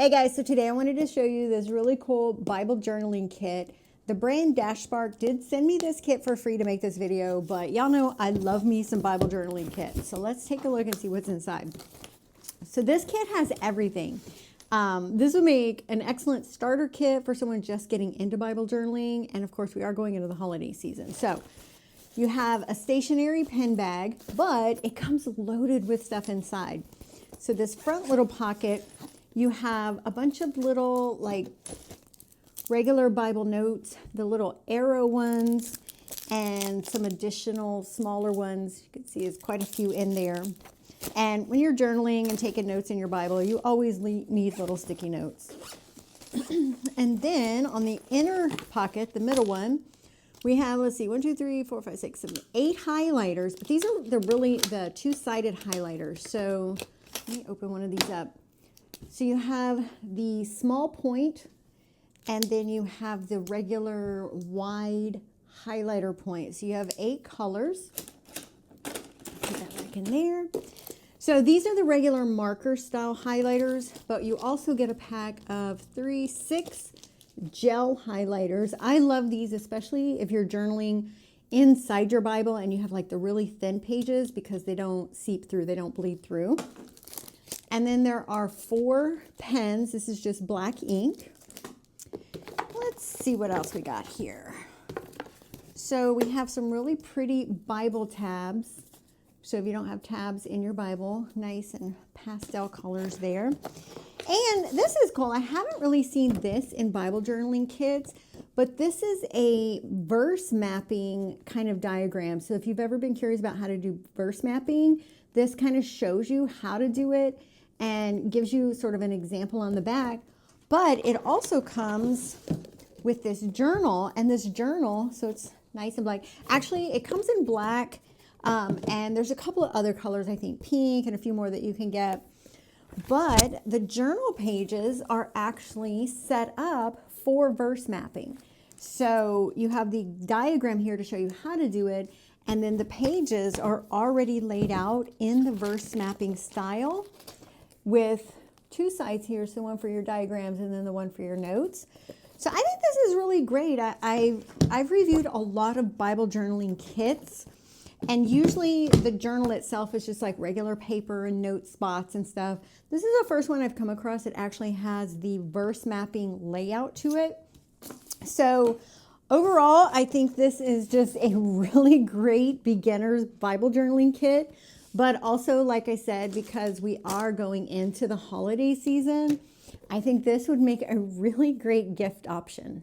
Hey guys, so today I wanted to show you this really cool Bible journaling kit. The brand Dashbark did send me this kit for free to make this video, but y'all know I love me some Bible journaling kits. So let's take a look and see what's inside. So this kit has everything. This would make an excellent starter kit for someone just getting into Bible journaling. And of course, we are going into the holiday season. So you have a stationary pen bag, but it comes loaded with stuff inside. So this front little pocket, you have a bunch of little like regular Bible notes, the little arrow ones, and some additional smaller ones. You can see there's quite a few in there. And when you're journaling and taking notes in your Bible, you always need little sticky notes. And then on the inner pocket, the middle one, we have, let's see, 1, 2, 3, 4, 5, 6, 7, 8 highlighters. But these are really the two-sided highlighters. So let me open one of these up. So you have the small point, and then you have the regular wide highlighter point. So you have 8 colors. Put that back in there. So these are the regular marker style highlighters, but you also get a pack of 6 gel highlighters. I love these, especially if you're journaling inside your Bible and you have like the really thin pages because they don't seep through, they don't bleed through. And then there are 4 pens. This is just black ink. Let's see what else we got here. So we have some really pretty Bible tabs. So if you don't have tabs in your Bible, nice and pastel colors there. And this is cool. I haven't really seen this in Bible journaling kits, but this is a verse mapping kind of diagram. So if you've ever been curious about how to do verse mapping, this kind of shows you how to do it and gives you sort of an example on the back. But it also comes with this journal, and this journal, so it's nice and black. Actually, it comes in black, and there's a couple of other colors, I think pink and a few more that you can get. But the journal pages are actually set up for verse mapping. So you have the diagram here to show you how to do it, and then the pages are already laid out in the verse mapping style with 2 sides here, so one for your diagrams and then the one for your notes. So I think this is really great. I've reviewed a lot of Bible journaling kits, and usually the journal itself is just like regular paper and note spots and stuff. This is the first one I've come across that actually has the verse mapping layout to it. So overall, I think this is just a really great beginner's Bible journaling kit. But also, like I said, because we are going into the holiday season, I think this would make a really great gift option.